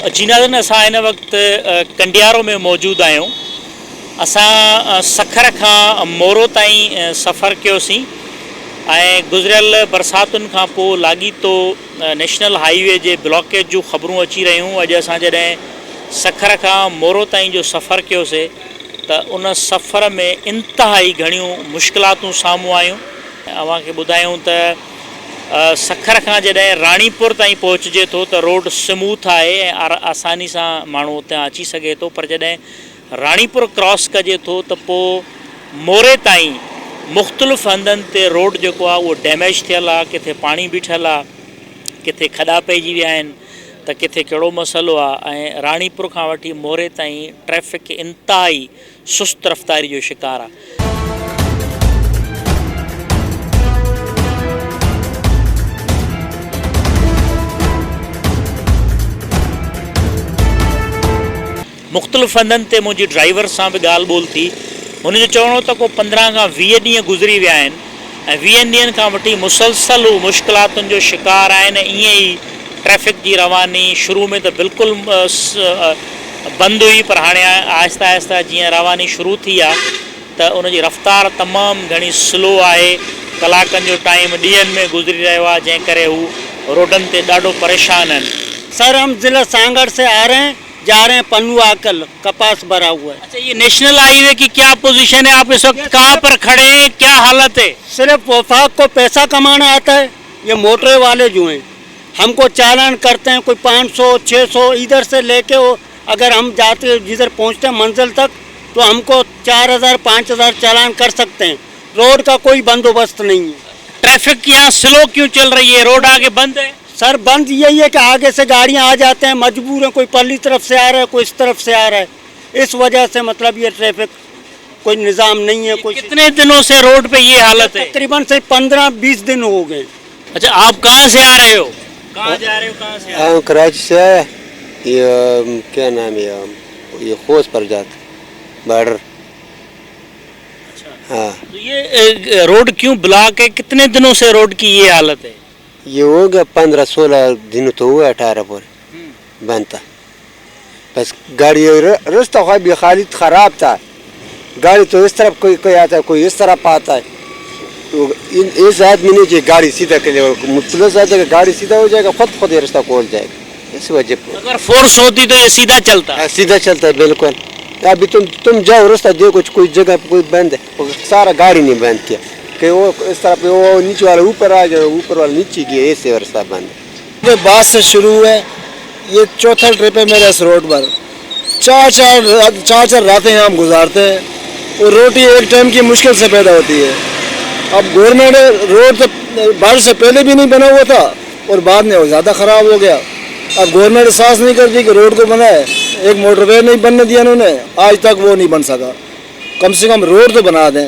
जीनादन असां हिन वक़्तु कंडियारो में मौजूदु आहियूं। असां सखर खां मोरो ताईं सफ़रु कयोसीं ऐं गुज़िरियल बरसातुनि खां पोइ लाॻीतो नेशनल हाईवे जे ब्लॉकेज जूं ख़बरूं अची रहियूं। अॼु असां जॾहिं सखर खां मोरो ताईं जो सफ़रु कयोसीं त उन सफ़र में इंतिहाई घणियूं मुश्किलातूं साम्हूं आयूं। अव्हांखे ॿुधायूं त सखर खां जॾहिं राणीपुर ताईं पहुचिजे थो त रोड स्मूथ आहे ऐं आसानी सां माण्हू उतां अची सघे थो, पर जॾहिं राणीपुर क्रॉस कजे थो त पोइ मोरे ताईं मुख़्तलिफ़ हंधनि ते रोड जेको आहे उहो डैमेज थियल आहे, किथे पाणी बीठल आहे, किथे खॾा पइजी विया आहिनि त किथे कहिड़ो मसइलो आहे। ऐं राणीपुर खां वठी मोरे ताईं ट्रैफ़िक इंतिहाई सुस्त रफ़्तारी जो शिकार आहे। मुख़्तलिफ़ हंधनि ते मुंहिंजी ड्राइवर सां बि ॻाल्हि ॿोल थी। हुनजो चवणो त को 15 खां 20 ॾींहं गुज़री विया आहिनि ऐं 20 ॾींहंनि खां वठी मुसलसल मुश्किलातुनि जो शिकार आहिनि। ईअं ई ट्रैफ़िक जी रवानी शुरू में त बिल्कुलु बंदि हुई, पर हाणे आहिस्ता आहिस्ता जीअं रवानी शुरू थी आहे त उनजी रफ़्तार तमामु घणी स्लो आहे। कलाकनि जो टाइम ॾींहंनि में गुज़री रहियो आहे, जंहिं करे हू रोडनि ते ॾाढो परेशान आहिनि। सर, हम जिला सांगड़ से आ रहे हैं, जा रहे हैं पन्नू आकल, कपास भरा हुआ है। अच्छा, ये नेशनल हाईवे की क्या पोजीशन है? आप इस वक्त कहाँ पर खड़े हैं, क्या हालत है? सिर्फ वफाक को पैसा कमाना आता है। ये मोटरे वाले जो हैं हमको चालान करते हैं, कोई 500 600 इधर से लेके वो अगर हम जाते जिधर पहुंचते हैं मंजिल तक तो हमको 4000 5000 चालान कर सकते हैं। रोड का कोई बंदोबस्त नहीं है। ट्रैफिक यहाँ स्लो क्यों चल रही है? रोड आगे बंद है? सर, बंद यही है कि आगे से गाड़ियां आ जाते हैं, मजबूर है, कोई पल्ली तरफ से आ रहा है, कोई इस तरफ से आ रहा है। इस वजह से मतलब ये ट्रैफिक कोई निज़ाम नहीं है। कोई कितने दिनों से रोड पे ये हालत है? तकरीबन से 15-20 दिन हो गए। अच्छा, आप कहाँ से आ रहे हो? कहाँ जा रहे हो? कहाँ से? हम कराची से आए। ये क्या नाम है, ये खोस पर जाते बॉर्डर। हाँ, तो ये रोड क्यों ब्लॉक है? कितने दिनों से रोड की ये हालत है? ये हो गया 15-16 दिन तो हुआ, 18 पर बनता। बस गाड़ी रास्ता भी खाली खराब था। गाड़ी तो इस तरफ कोई आता है, कोई इस तरफ आता है। तो इस आदमी ने जो गाड़ी सीधा कर लिया, मुतलस आता है, गाड़ी सीधा हो जाएगा, खुद ये रास्ता खोल जाएगा। इस वजह पर अगर फोर्स होती तो ये सीधा चलता? सीधा चलता है बिल्कुल। अभी तुम जाओ रास्ता देखो, कोई जगह कोई बंद है, सारा गाड़ी नहीं बंद किया कि वो इस तरफ वो नीचे वाला ऊपर आ गया, ऊपर वाला नीचे गया, ऐसे रास्ता बंद है। बात से शुरू है, ये चौथा ट्रिप है मेरा इस रोड पर। चार रातें यहाँ हम गुजारते हैं और रोटी एक टाइम की मुश्किल से पैदा होती है। अब गवर्नमेंट रोड तो बारिश से पहले भी नहीं बना हुआ था और बाद में वो ज़्यादा ख़राब हो गया। अब गवर्नमेंट साहस नहीं करती कि रोड को बनाए। एक मोटरवे नहीं बनने दिया उन्होंने, आज तक वो नहीं बन सका। कम से कम रोड तो बना दें,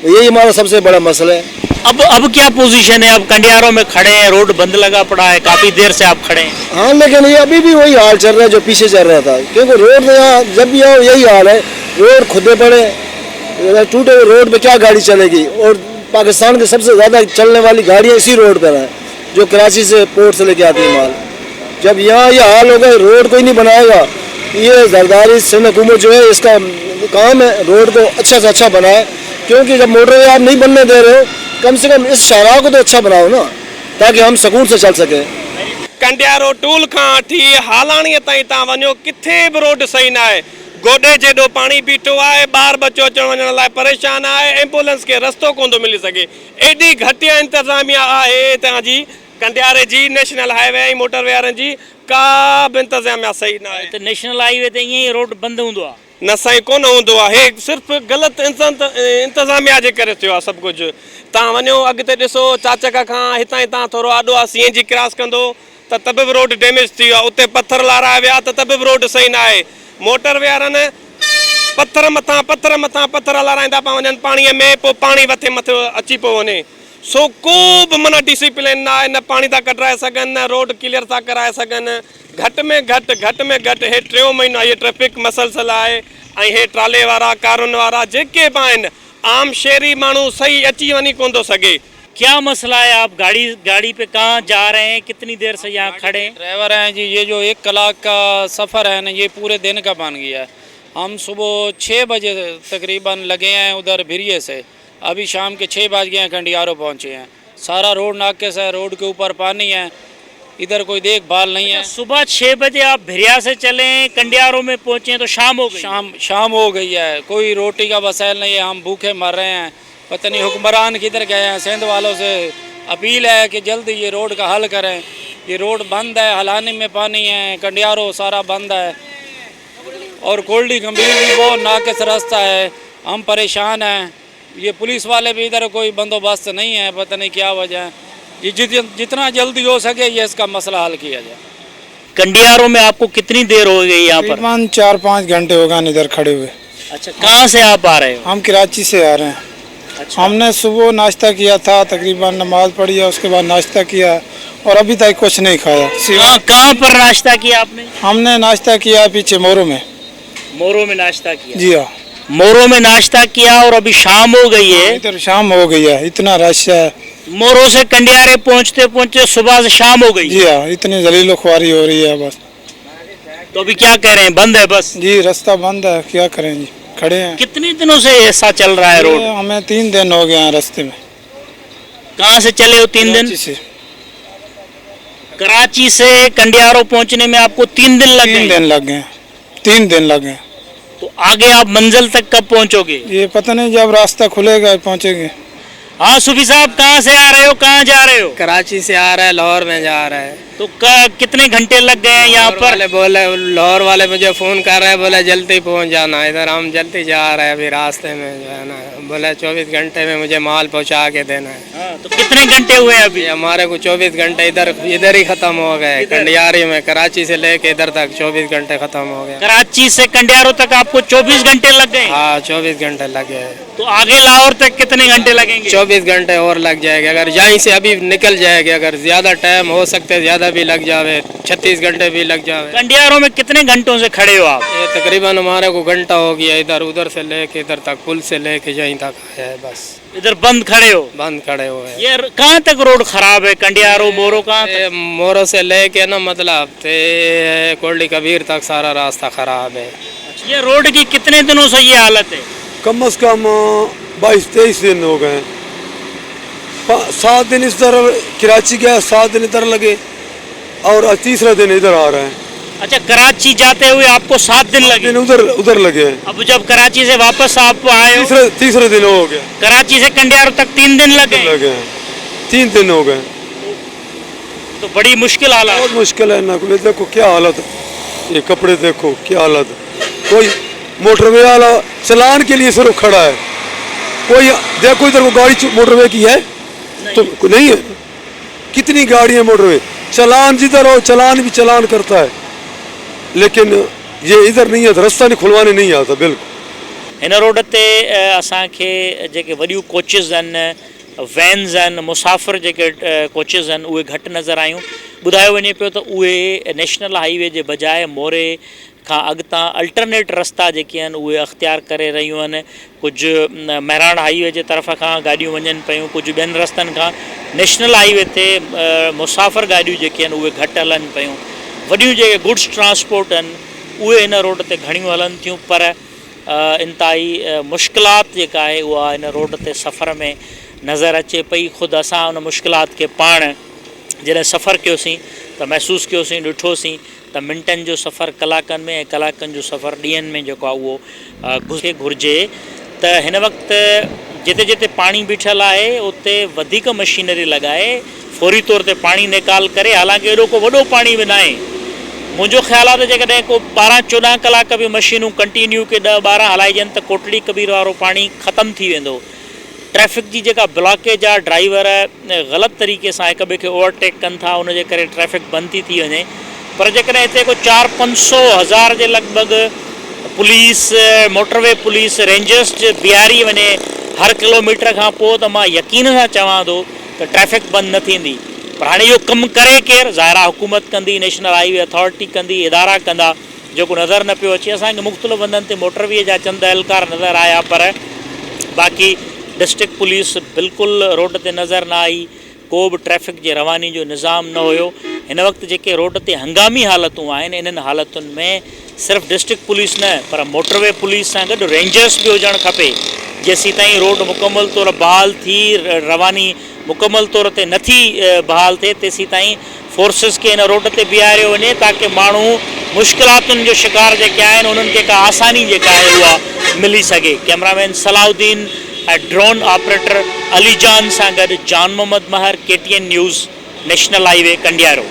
यही हमारा सबसे बड़ा मसला है। अब क्या पोजीशन है? अब कंडियारों में खड़े हैं, रोड बंद लगा पड़ा है, काफ़ी देर से आप खड़े हैं। हाँ, लेकिन ये अभी भी वही हाल चल रहा है जो पीछे चल रहा था, क्योंकि रोड में यहाँ जब भी आओ यही हाल है। रोड खुदे पड़े, टूटे हुए रोड पे क्या गाड़ी चलेगी? और पाकिस्तान की सबसे ज़्यादा चलने वाली गाड़ियाँ इसी रोड पर हैं, जो कराची से पोर्ट से लेके आती है माल। जब यहाँ ये हाल होगा, रोड कोई नहीं बनाएगा। ये जरदारी सिंध हुकूमत जो है, इसका काम है रोड को अच्छा से अच्छा बनाए, क्योंकि जब मोटरवे आप नहीं बनने दे रहे हो, कम से कम इस शाहराह को तो अच्छा बनाओ ना, ताकि हम सुकून से चल सके। कंडियारो टूल खां वठी हालाणीअ ताईं तव्हां वञो, किथे बि रोड सही न आहे। गोॾे जेॾो पाणी बीठो आहे, ॿार बचो अचण वञण लाइ परेशान आहे, एम्बुलेंस खे रस्तो कोन थो मिली सघे। एॾी घटिया इंतज़ामिया आहे तव्हांजी कंडियारे जी, नेशनल हाईवे ऐं मोटरवे वारनि जी का बि इंतज़ामिया सही न आहे। त नेशनल हाईवे ते ईअं ई रोड बंदि हूंदो आहे? न साईं, कोन हूंदो आहे। सिर्फ़ु ग़लति इंतज़ामिया जे करे थियो आहे सभु कुझु। तव्हां वञो अॻिते ॾिसो, चाचक खां हितां तव्हां थोरो आॾो आहे CNG क्रॉस कंदो त तब बि रोड डैमेज थी वियो आहे। उते पथर लाराया विया त तब बि रोड सही न आहे। मोटरवे वारनि पथर मथां पथर लाराईंदा पिया वञनि पाणीअ में, पोइ पाणी मथे अची पियो वञे। सो को बि माना डिसिप्लिन न आहे, न पाणी था कढाए सघनि, न रोड क्लियर था कराए सघनि। घटि में घटि हे 3 महीना ये ट्रैफिक मसलसल आहे। ऐं हे ट्राले वारा, कारुनि वारा जेके बि आहिनि, आम शहरी माण्हू सही अची वञी कोन थो सघे। क्या मसला है? आप गाड़ी पे कहाँ जा रहे हैं? कितनी देर से यहाँ खड़े हैं? ड्राइवर हैं जी, ये जो 1 कलाक का सफ़र है ना, ये पूरे दिन का बन गया है। हम सुबह 6 बजे तकरीबन लगे हैं उधर भिरिये से, अभी शाम के 6 बज गए हैं, खंडियारो पहुँचे हैं। सारा रोड नाके से, रोड के ऊपर पानी है, इधर कोई देखभाल नहीं है। सुबह 6 बजे आप भिरिया से चले, कंडियारों में पहुँचे तो शाम हो गई। शाम हो गई है, कोई रोटी का वसाइल नहीं है, हम भूखे मर रहे हैं। पता नहीं हुक्मरान किधर गए हैं। सिंध वालों से अपील है कि जल्दी ये रोड का हल करें। ये रोड बंद है, हलानी में पानी है, कंडियारो सारा बंद है और कोल्डी गंभीर भी बहुत नाकिस रास्ता है। हम परेशान हैं। ये पुलिस वाले भी इधर कोई बंदोबस्त नहीं है, पता नहीं क्या वजह है। ये जितना जल्दी हो सके ये इसका मसला हल किया जाए। कंडियारों में आपको कितनी देर हो गई यहाँ पर? तकरीबन 4-5 घंटे हो गए इधर खड़े हुए। अच्छा, कहाँ से आप आ रहे हो? हम कराची से आ रहे हैं। अच्छा। हमने सुबह नाश्ता किया था, तकरीबन नमाज पढ़ी है, उसके बाद नाश्ता किया और अभी तक कुछ नहीं खाया। कहाँ पर नाश्ता किया आपने? हमने नाश्ता किया पीछे मोरो में। मोरो में नाश्ता किया? जी हाँ, मोरो में नाश्ता किया और अभी शाम हो गई है। इधर शाम हो गई है, इतना रश है। मोरो से कंडियारे पहुँचते पहुँचते सुबह से शाम हो गई। जी हाँ, इतनी जलीलो ख्वारी हो रही है बस। तो अभी क्या कह रहे हैं? बंद है बस? जी, रास्ता बंद है, क्या करें जी, खड़े हैं। कितने दिनों से ऐसा चल रहा है रोड? हमें 3 दिन हो गए हैं रास्ते में। कहाँ से चले हो 3 दिन? कराची से। कराची से कंडियारो पहुँचने में आपको 3 दिन लग 3 गए। दिन लग गए, 3 दिन लग गए। तो आगे आप मंजिल तक कब पहुँचोगे? ये पता नहीं, जब रास्ता खुलेगा पहुँचेंगे। हाँ सूफी साहब, कहाँ से आ रहे हो, कहाँ जा रहे हो? कराची से आ रहा है, लाहौर में जा रहा है। तो कितने घंटे लग गए हैं यहाँ पर? लाहौर वाले मुझे फ़ोन कर रहे हैं, बोले जल्दी पहुँच जाना। इधर हम जल्दी जा रहे हैं, अभी रास्ते में जो है ना, बोले 24 घंटे में मुझे माल पहुँचा के देना है। हाँ, तो कितने घंटे हुए अभी? हमारे को 24 घंटे इधर ही ख़त्म हो गए। कंडियारी में कराची से लेके इधर तक 24 घंटे ख़त्म हो गए। कराची से कंडियारो तक आपको 24 घंटे लग गए? हाँ, 24 घंटे लगे। तो आगे लाहौर तक कितने घंटे लगेंगे? 24 घंटे और लग जाएंगे। अगर यहीं से अभी निकल जाएगी, अगर ज़्यादा टाइम हो सकते ज़्यादा भी लग जावे, 36 घंटे भी लग जावे। कंडियारो में कितने घंटों से खड़े हो आप? ये तकरीबन हमारे को घंटा हो गया, इधर उधर से लेके इधर तक, पुल से लेके यहीं तक है बस। इधर बंद खड़े हो? बंद खड़े हुए हैं। ये कहाँ तक रोड खराब है? कंडियारो मोरो कहाँ तक? मोरो से लेके ना मतलब कोल्डी कबीर तक सारा रास्ता खराब है। ये रोड की कितने दिनों से ये हालत है? कम से कम 22-23 दिन हो गए। 7 दिन इस तरफ कराची गया, 7 दिन इधर लगे और तीसरा दिन इधर आ रहे हैं। अच्छा, कराची जाते हुए आपको 7 दिन लगे? दिन उधर लगे हैं। अब जब कराची से वापस आप आए हो? तीसरे दिन हो गया। कराची से कंडियारो तक 3 दिन लगे? 3 दिन हो गए। तो बड़ी मुश्किल हालत। बहुत मुश्किल है ना। देखो क्या हालत है, ये कपड़े देखो क्या हालत है। कोई मोटरवे वाला चलान के लिए सिर्फ खड़ा है, कोई देखो इधर को गाड़ी मोटरवे की है तो नहीं है। कितनी गाड़ियां मोटरवे, चलान जिधर हो चलान भी चलान करता है, लेकिन ये इधर नहीं है, रास्ता नहीं खुलवाने नहीं आता बिल्कुल। हिन रोड ते असांखे जेके वॾियूं कोचिस आहिनि, वैन्स आहिनि, मुसाफ़िर जेके कोचिस आहिनि उहे घटि नज़र आयूं। ॿुधायो वञे पियो त उहे नेशनल हाईवे जे बजाए मोरे खां अॻितां अल्टरनेट रस्ता जेके आहिनि उहे अख़्तियार करे रहियूं आहिनि। कुझु महराण हाईवे जे तरफ़ खां गाॾियूं वञनि पियूं, कुझु ॿियनि रस्तनि खां नेशनल हाईवे ते मुसाफ़िर गाॾियूं जेके आहिनि उहे घटि हलनि पियूं। वॾियूं जेके गुड्स ट्रांसपोर्ट आहिनि उहे हिन रोड ते घणियूं हलनि थियूं, पर इंतिहाई मुश्किलात जेका आहे उहा हिन रोड ते सफ़र में नज़र अचे पई। ख़ुदि असां उन मुश्किलात खे पाण जॾहिं सफ़र कयोसीं त महसूसु कयोसीं, ॾिठोसीं त मिंटनि जो सफ़र कलाकनि में ऐं कलाकनि जो सफ़र ॾींहंनि में जेको आहे उहो घुरिजे। त हिन वक़्तु जिते जिते पाणी बीठल आहे उते वधीक मशीनरी लॻाए फौरी तौर ते पाणी निकाल करे, हालांकि एॾो को वॾो पाणी बि न आहे। मुंहिंजो ख़्यालु आहे त जेकॾहिं को 12-14 कलाक बि मशीनूं कंटिन्यू के 10-12 हलाइजनि त कोटड़ी कबीर वारो पाणी ख़तमु थी वेंदो। ट्रैफ़िक जी जेका ब्लॉकेज आहे, ड्राइवर ग़लति तरीक़े सां हिक ॿिए खे ओवरटेक कनि था, उनजे करे ट्रैफ़िक बंदि थी वञे। पर जेकॾहिं हिते को 400-500 जे लॻभॻि police, motorway police, rangers Bihari वञे हर किलोमीटर खां पोइ, त मां यकीन सां चवां थो त ट्रैफ़िक बंदि न थींदी। पर हाणे इहो कमु करे केरु? ज़ाहिरा हुकूमत कंदी, नेशनल हाईवे अथॉरिटी कंदी, इदारा कंदा, जेको नज़र न पियो अचे। असांखे मुख़्तलिफ़ हंधनि ते मोटरवे जा चंद एहलकार नज़र आया, पर बाक़ी डिस्ट्रिक्ट पुलिस बिल्कुलु रोड ते नज़र न आई, को बि ट्रैफ़िक जे रवानी जो निज़ाम न हुयो। हिन वक़्तु जेके रोड ते हंगामी हालतूं आहिनि, इन्हनि हालतुनि में सिर्फ़ु डिस्ट्रिक्ट पुलिस न पर मोटरवे पुलिस सां गॾु रेंजर्स बि हुजणु खपे। जेसीं ताईं रोड मुकमल तौर बहाल थी, रवानी मुकमल तौर ते नथी बहाल थिए, तेसीं ताईं फोर्सिस खे हिन रोड ते बीहारियो वञे ताकी माण्हू मुश्किलातुनि जो शिकार जेके आहिनि उन्हनि खे का आसानी जेका आहे उहा मिली सघे। कैमरामैन सलाउद्दीन ऐं ड्रोन ऑपरेटर अली जान सां गॾु जान मोहम्मद महर, KTN news, national highway Kandiaro.